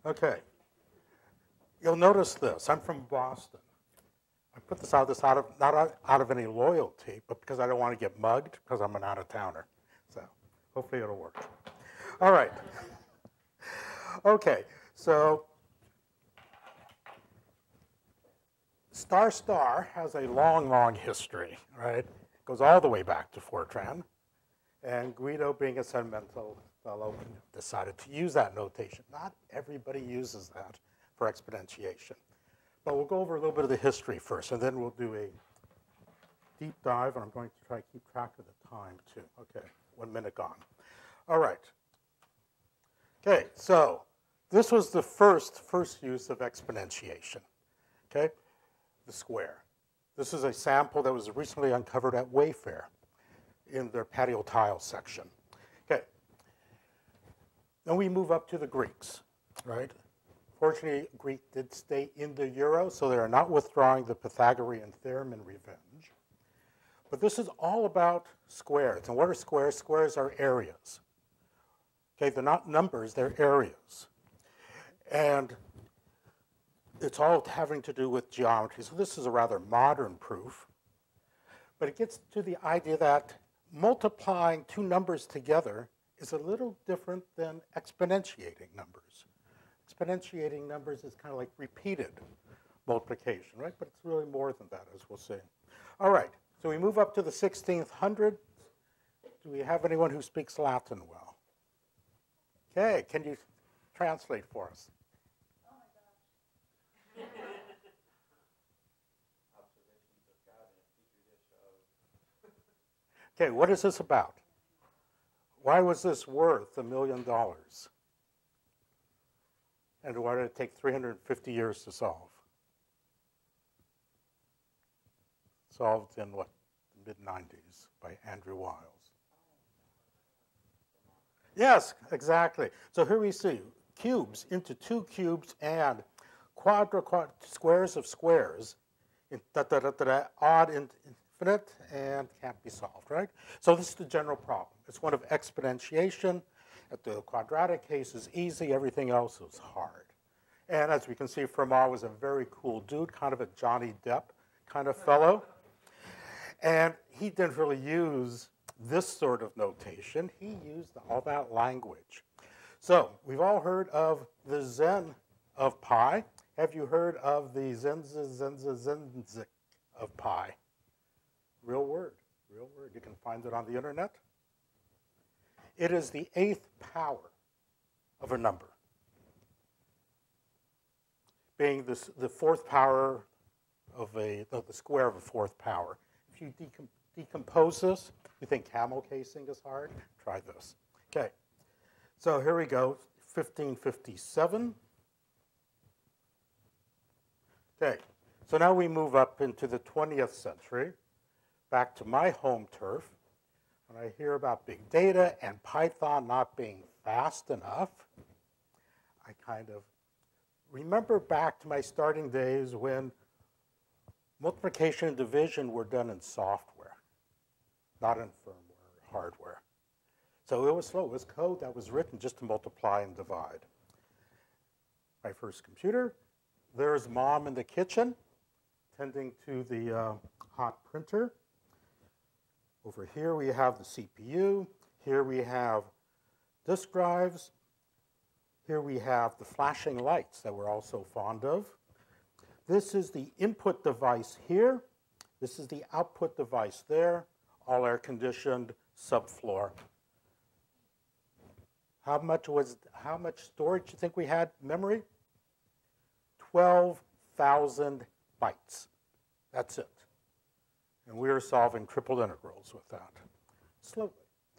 Okay. You'll notice this. I'm from Boston. I put this out of not out of any loyalty, but because I don't want to get mugged because I'm an out-of-towner. So hopefully it'll work. All right. Okay. So star has a long, long history, right? It goes all the way back to FORTRAN. And Guido, being a sentimental fellow, decided to use that notation. Not everybody uses that for exponentiation. But we'll go over a little bit of the history first, and then we'll do a deep dive, and I'm going to try to keep track of the time, too. Okay, 1 minute gone. All right. Okay, so this was the first use of exponentiation, okay? The square. This is a sample that was recently uncovered at Wayfair in their patio tile section. Okay. Then we move up to the Greeks, right? Fortunately, Greek did stay in the euro, so they are not withdrawing the Pythagorean theorem in revenge. But this is all about squares. And what are squares? Squares are areas. Okay, they're not numbers, they're areas. And it's all having to do with geometry. So this is a rather modern proof. But it gets to the idea that multiplying two numbers together is a little different than exponentiating numbers. Exponentiating numbers is kind of like repeated multiplication, right? But it's really more than that, as we'll see. All right, so we move up to the 1600s. Do we have anyone who speaks Latin well? Okay, can you translate for us? Oh my gosh. Okay, what is this about? Why was this worth $1 million? And why did it take 350 years to solve? Solved in what? The mid-90s by Andrew Wiles. Yes, exactly. So here we see cubes into two cubes and squares of squares, odd and infinite, and can't be solved, right? So this is the general problem. It's one of exponentiation. At the quadratic case is easy, everything else is hard. And as we can see, Fermat was a very cool dude, kind of a Johnny Depp kind of fellow. And he didn't really use this sort of notation. He used all that language. So we've all heard of the Zen of pi. Have you heard of the Zenzik of pi? Real word, real word. You can find it on the internet. It is the 8th power of a number, being the 4th power of the square of a 4th power. If you decompose this, you think camel casing is hard? Try this. Okay, so here we go, 1557. Okay, so now we move up into the 20th century, back to my home turf. When I hear about big data and Python not being fast enough, I kind of remember back to my starting days when multiplication and division were done in software, not in firmware or hardware. So it was slow. It was code that was written just to multiply and divide. My first computer, there's mom in the kitchen tending to the hot printer. Over here we have the CPU. Here we have disk drives. Here we have the flashing lights that we're all so fond of. This is the input device here. This is the output device there, all air-conditioned, subfloor. How much storage do you think we had memory? 12,000 bytes. That's it. And we were solving triple integrals with that. Slowly,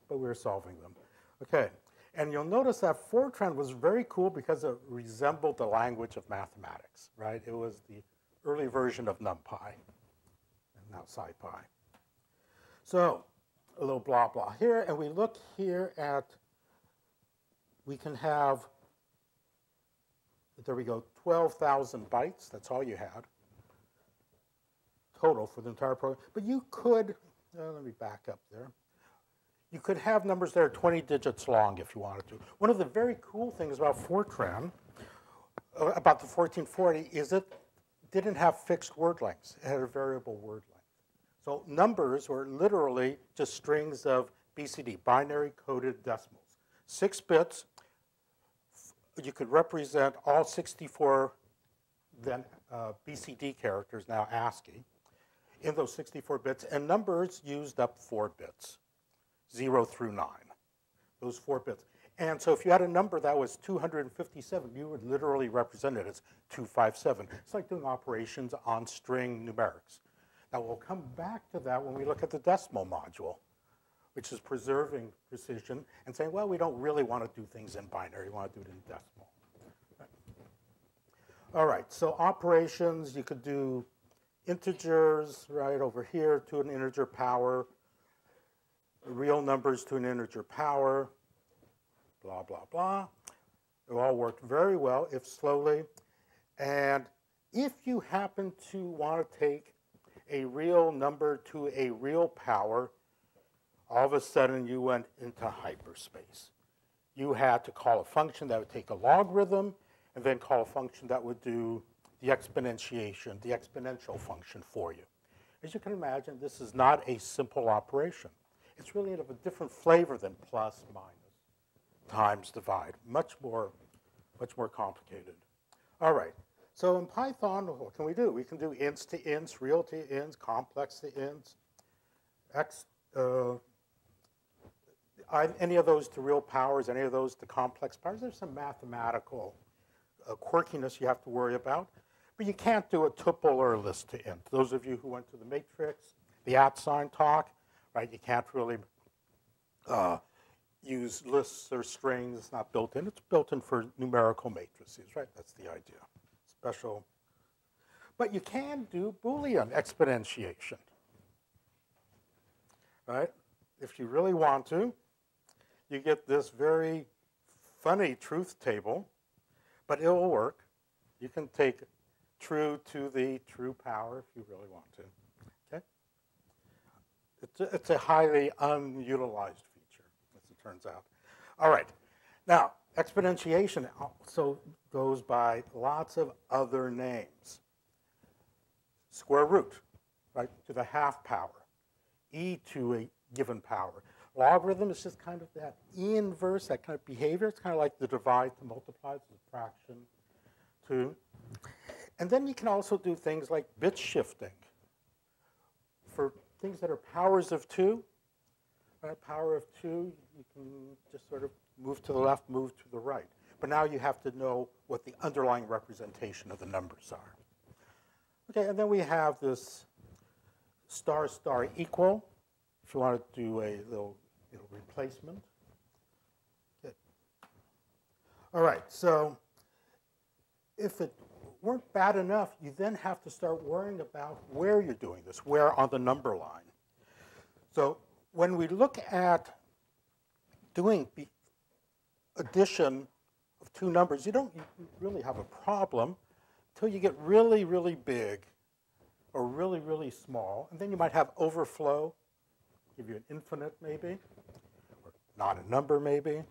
but we were solving them. Okay, and you'll notice that FORTRAN was very cool because it resembled the language of mathematics, right? It was the early version of NumPy, and now SciPy. So, a little blah, blah here, and we look here at, we can have, there we go, 12,000 bytes, that's all you had. Total for the entire program. But you could, let me back up there. You could have numbers that are 20 digits long if you wanted to. One of the very cool things about FORTRAN about the 1440 is it didn't have fixed word lengths. It had a variable word length. So numbers were literally just strings of BCD, binary coded decimals. 6 bits, you could represent all 64 then BCD characters, now ASCII, in those 64 bits, and numbers used up 4 bits, 0 through 9, those 4 bits. And so if you had a number that was 257, you would literally represent it as 257. It's like doing operations on string numerics. Now we'll come back to that when we look at the decimal module, which is preserving precision and saying, well, we don't really want to do things in binary, we want to do it in decimal. All right, so operations, you could do integers right over here to an integer power, real numbers to an integer power, blah, blah, blah. It all worked very well, if slowly. And if you happen to want to take a real number to a real power, all of a sudden you went into hyperspace. You had to call a function that would take a logarithm and then call a function that would do the exponentiation, the exponential function for you. As you can imagine, this is not a simple operation. It's really of a different flavor than plus, minus, times, divide. Much more complicated. All right. So in Python, what can we do? We can do ints to ints, real to ints, complex to ints, any of those to real powers, any of those to complex powers. There's some mathematical quirkiness you have to worry about. But you can't do a tuple or a list to int. Those of you who went to the matrix, the @sign talk, right? You can't really use lists or strings. It's not built in. It's built in for numerical matrices, right? That's the idea. Special. But you can do Boolean exponentiation, right? If you really want to, you get this very funny truth table, but it will work. You can take true to the true power if you really want to. Okay? It's a highly unutilized feature, as it turns out. All right. Now, exponentiation also goes by lots of other names. Square root, right, to the half power. E to a given power. Logarithm is just kind of that inverse, that kind of behavior. It's kind of like the divide to multiply, to subtraction to. And then you can also do things like bit shifting. For things that are powers of 2, right, power of 2, you can just sort of move to the left, move to the right. But now you have to know what the underlying representation of the numbers are. Okay, and then we have this star equal, if you want to do a little replacement. Good. All right, so if it weren't bad enough, you then have to start worrying about where you're doing this, where on the number line. So when we look at doing addition of 2 numbers, you don't really have a problem until you get really, really big or really, really small. And then you might have overflow, give you an infinite maybe, or not a number maybe,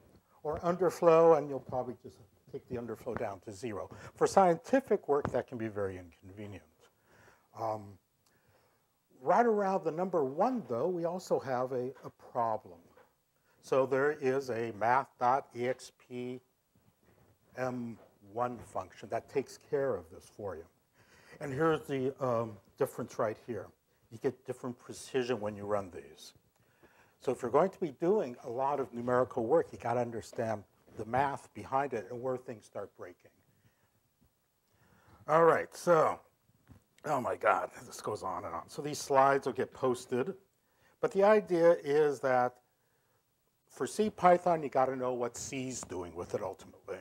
or underflow, and you'll probably just take the underflow down to 0. For scientific work, that can be very inconvenient. Right around the number 1, though, we also have a problem. So there is a math.exp m1 function that takes care of this for you. And here's the difference right here. You get different precision when you run these. So if you're going to be doing a lot of numerical work, you got to understand the math behind it and where things start breaking. All right, so, oh my God, this goes on and on. So these slides will get posted. But the idea is that for CPython, you got to know what C's doing with it ultimately.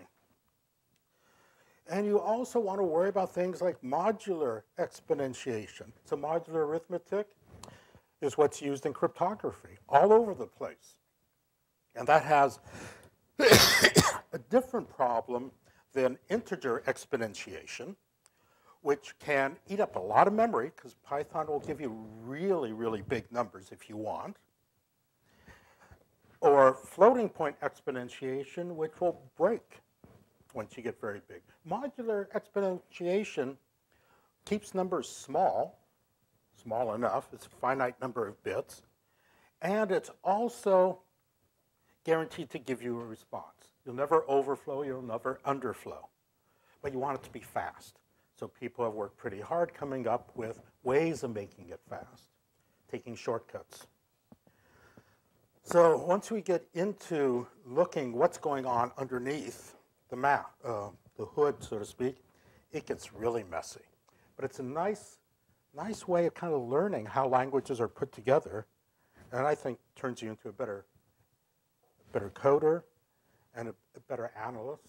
And you also want to worry about things like modular exponentiation. So modular arithmetic is what's used in cryptography all over the place. And that has a different problem than integer exponentiation, which can eat up a lot of memory, because Python will give you really, really big numbers if you want. Or floating point exponentiation, which will break once you get very big. Modular exponentiation keeps numbers small, small enough. It's a finite number of bits. And it's also guaranteed to give you a response. You'll never overflow, you'll never underflow. But you want it to be fast. So people have worked pretty hard coming up with ways of making it fast, taking shortcuts. So once we get into looking what's going on underneath the map, the hood, so to speak, it gets really messy. But it's a nice way of kind of learning how languages are put together, and I think turns you into a better coder and a better analyst.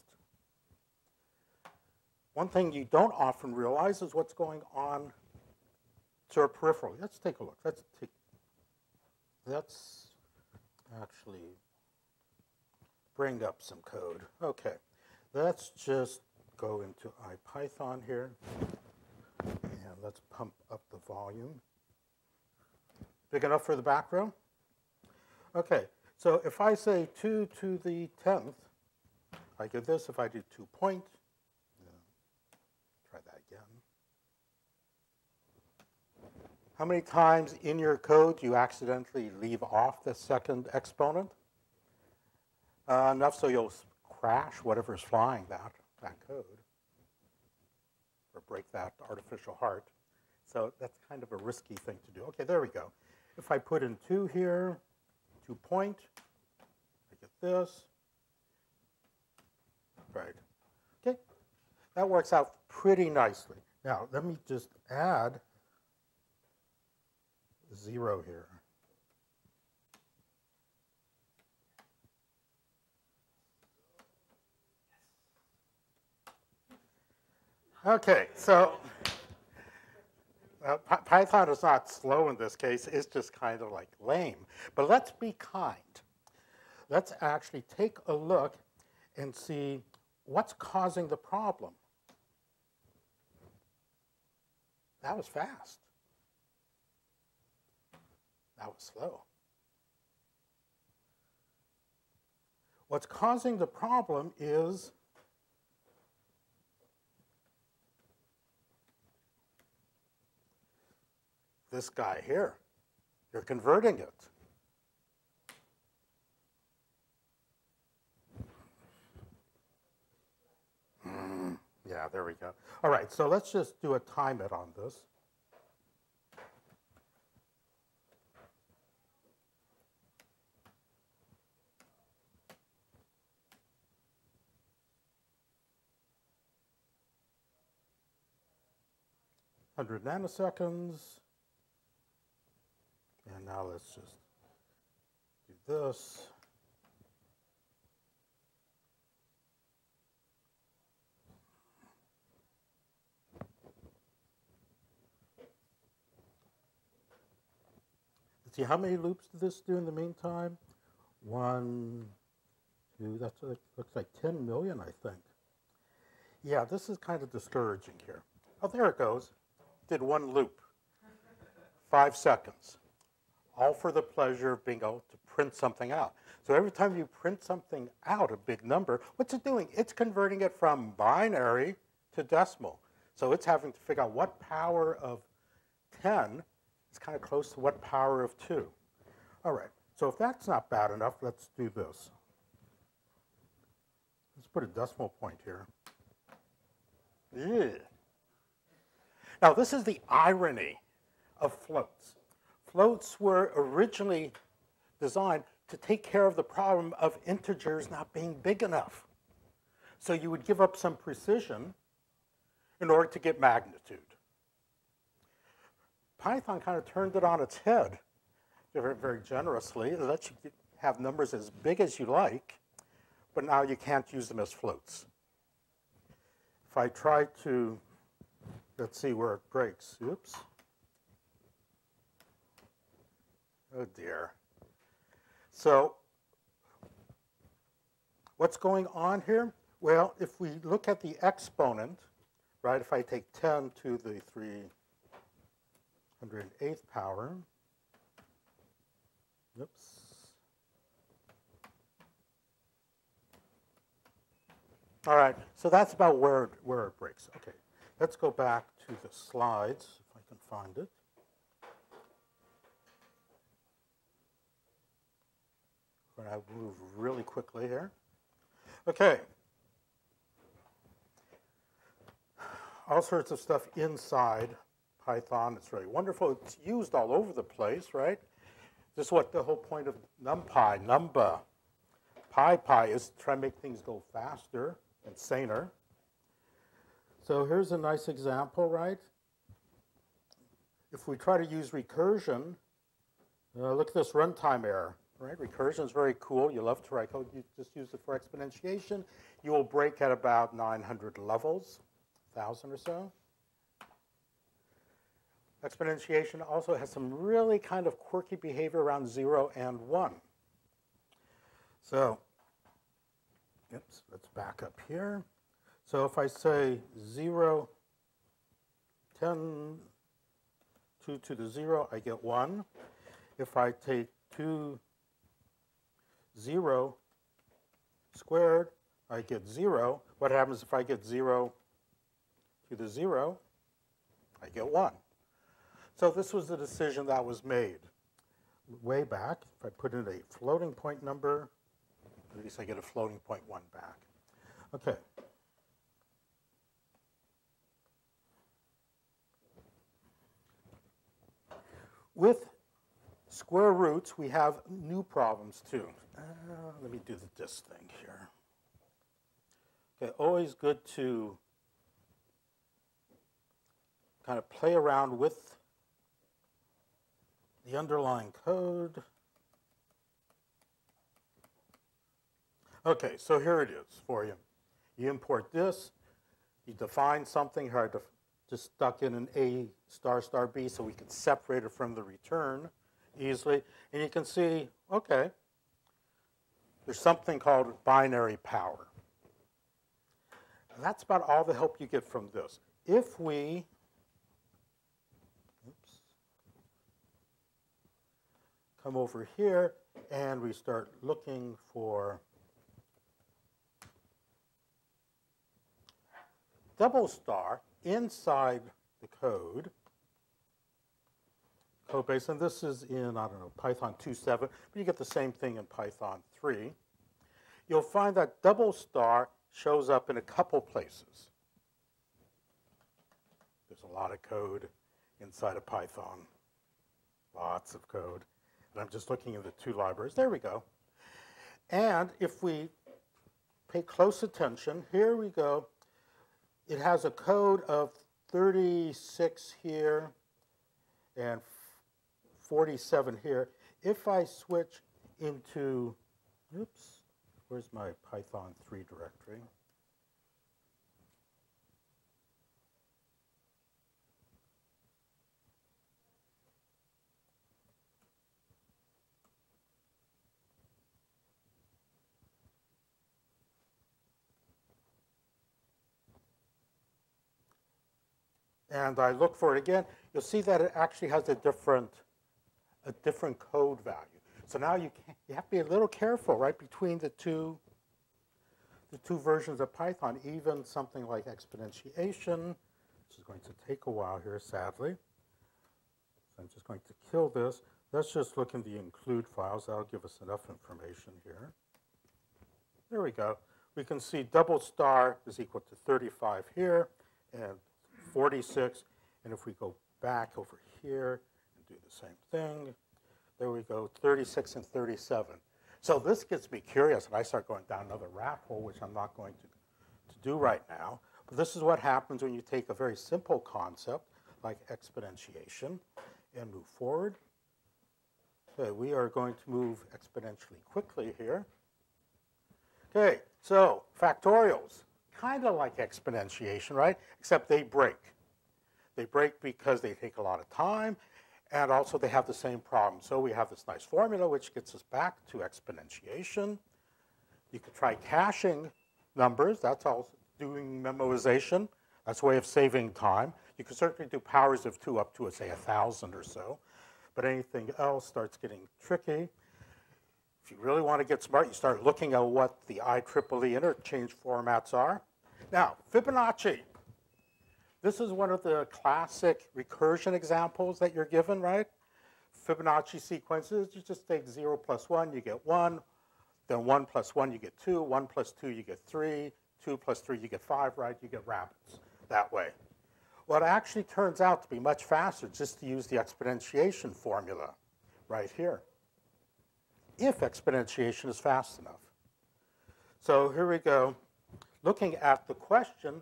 One thing you don't often realize is what's going on to our peripheral. Let's take a look. Let's actually bring up some code. Okay, let's just go into IPython here, and let's pump up the volume. Big enough for the back row? Okay, so if I say 2 to the 10th, I get this. If I do 2 point, try that again. How many times in your code you accidentally leave off the second exponent? Enough so you'll crash whatever's flying that code, or break that artificial heart. So that's kind of a risky thing to do. Okay, there we go. If I put in 2 here, 2 point, I get this. Right. Okay, that works out pretty nicely. Now, let me just add 0 here. Okay, so Python is not slow in this case. It's just kind of like lame. But let's be kind. Let's actually take a look and see what's causing the problem. That was fast. That was slow. What's causing the problem is this guy here. You're converting it. Yeah, there we go. All right, so let's just do a time it on this. Hundred nanoseconds. And now let's just do this. Let's see, how many loops did this do in the meantime? 1, 2, that looks like 10 million, I think. Yeah, this is kind of discouraging here. Oh, there it goes. Did 1 loop. 5 seconds. All for the pleasure of being able to print something out. So every time you print something out, a big number, what's it doing? It's converting it from binary to decimal. So it's having to figure out what power of 10 is kind of close to what power of 2. All right, so if that's not bad enough, let's do this. Let's put a decimal point here. Yeah. Now, this is the irony of floats. Floats were originally designed to take care of the problem of integers not being big enough. So you would give up some precision in order to get magnitude. Python kind of turned it on its head very, very generously. It lets you have numbers as big as you like, but now you can't use them as floats. If I try to, let's see where it breaks. Oops. Oh dear. So what's going on here? Well, if we look at the exponent, right, if I take 10 to the 308th power, oops. All right, so that's about where it breaks. Okay, let's go back to the slides, if I can find it. We're going to move really quickly here. Okay. All sorts of stuff inside Python. It's really wonderful. It's used all over the place, right? This is what the whole point of NumPy, Numba, PyPy is to try to make things go faster and saner. So here's a nice example, right? If we try to use recursion, look at this runtime error, right? Recursion is very cool. You love to write code. You just use it for exponentiation. You will break at about 900 levels, 1,000 or so. Exponentiation also has some really kind of quirky behavior around 0 and 1. So, oops, let's back up here. So if I say 0, 10, 2 to the 0, I get 1. If I take 2, 0 squared, I get 0. What happens if I get 0 to the 0? I get 1. So this was the decision that was made way back. If I put in a floating point number, at least I get a floating point 1 back. Okay. With square roots, we have new problems too. Let me do this thing here. Okay, always good to kind of play around with the underlying code. Okay, so here it is for you. You import this, you define something, here I just stuck in an A star star B so we can separate it from the return easily. And you can see, okay, there's something called binary power. And that's about all the help you get from this. If we, come over here and we start looking for double star inside the code base, and this is in, I don't know, Python 2.7, but you get the same thing in Python 3. You'll find that double star shows up in a couple places. There's a lot of code inside of Python, lots of code. And I'm just looking at the two libraries. There we go. And if we pay close attention, here we go. It has a code of 36 here and 47 here. If I switch into, oops, where's my Python 3 directory? And I look for it again, you'll see that it actually has a different code value. So now you have to be a little careful, right, between the two versions of Python. Even something like exponentiation, which is going to take a while here, sadly. So I'm just going to kill this. Let's just look in the include files. That'll give us enough information here. There we go. We can see double star is equal to 35 here, and 46, and if we go back over here and do the same thing, there we go, 36 and 37. So this gets me curious, and I start going down another rabbit hole, which I'm not going to do right now. But this is what happens when you take a very simple concept like exponentiation and move forward. Okay, we are going to move exponentially quickly here. Okay, so factorials. Kind of like exponentiation, right? Except they break. They break because they take a lot of time, and also they have the same problem. So we have this nice formula which gets us back to exponentiation. You could try caching numbers. That's all doing memoization. That's a way of saving time. You could certainly do powers of 2 up to, say, 1,000 or so. But anything else starts getting tricky. If you really want to get smart, you start looking at what the IEEE interchange formats are. Now, Fibonacci. This is one of the classic recursion examples that you're given, right? Fibonacci sequences, you just take 0 plus 1, you get 1. Then 1 plus 1, you get 2. 1 plus 2, you get 3. 2 plus 3, you get 5, right? You get rabbits that way. Well, it actually turns out to be much faster just to use the exponentiation formula right here, if exponentiation is fast enough. So here we go. Looking at the question,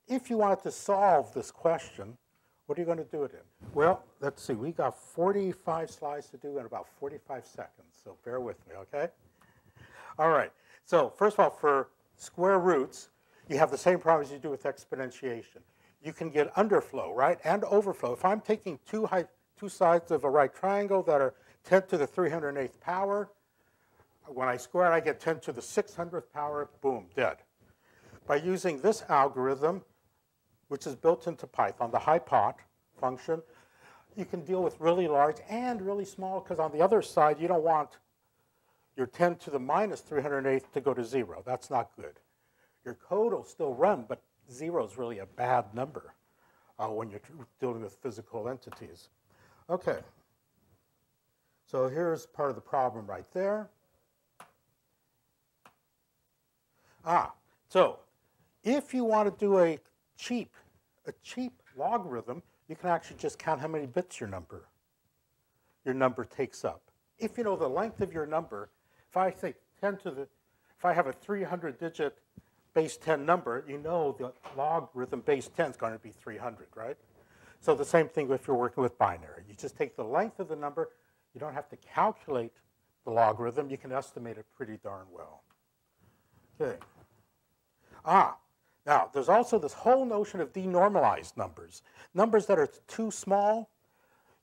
if you wanted to solve this question, what are you going to do it in? Well, let's see. We got 45 slides to do in about 45 seconds, so bear with me, okay? All right. So first of all, for square roots, you have the same problem as you do with exponentiation. You can get underflow, right, and overflow. If I'm taking two sides of a right triangle that are 10 to the 308th power, when I square it, I get 10 to the 600th power, boom, dead. By using this algorithm, which is built into Python, the hypot function, you can deal with really large and really small, because on the other side, you don't want your 10 to the minus 308th to go to 0. That's not good. Your code will still run, but 0 is really a bad number when you're dealing with physical entities. Okay. So here's part of the problem right there. So if you want to do a cheap logarithm, you can actually just count how many bits your number takes up. If you know the length of your number, if I say 10 to the, if I have a 300-digit base 10 number, you know the logarithm base 10 is going to be 300, right? So the same thing if you're working with binary. You just take the length of the number. You don't have to calculate the logarithm. You can estimate it pretty darn well. Okay. Now, there's also this whole notion of denormalized numbers. Numbers that are too small,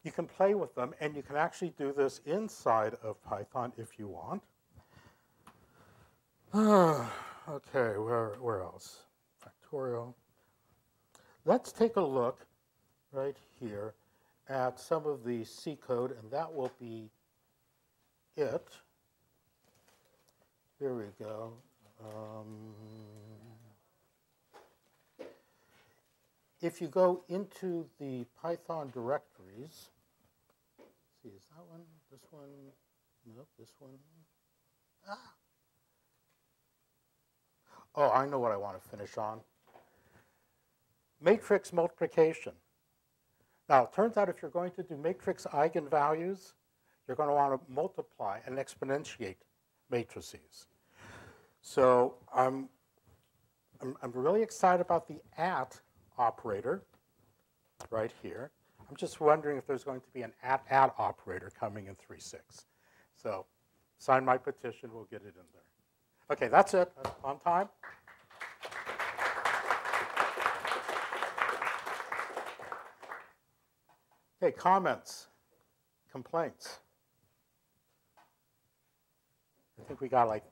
you can play with them, and you can actually do this inside of Python if you want. Okay, where else? Factorial. Let's take a look right here at some of the C code, and that will be it. Here we go. If you go into the Python directories, let's see, is that one, this one, nope, this one. Oh, I know what I want to finish on. Matrix multiplication. Now, it turns out if you're going to do matrix eigenvalues, you're going to want to multiply and exponentiate matrices. So I'm really excited about the at operator right here. I'm just wondering if there's going to be an at operator coming in 3.6. So sign my petition, we'll get it in there. Okay, that's it. On time. Okay, comments, complaints. I think we got like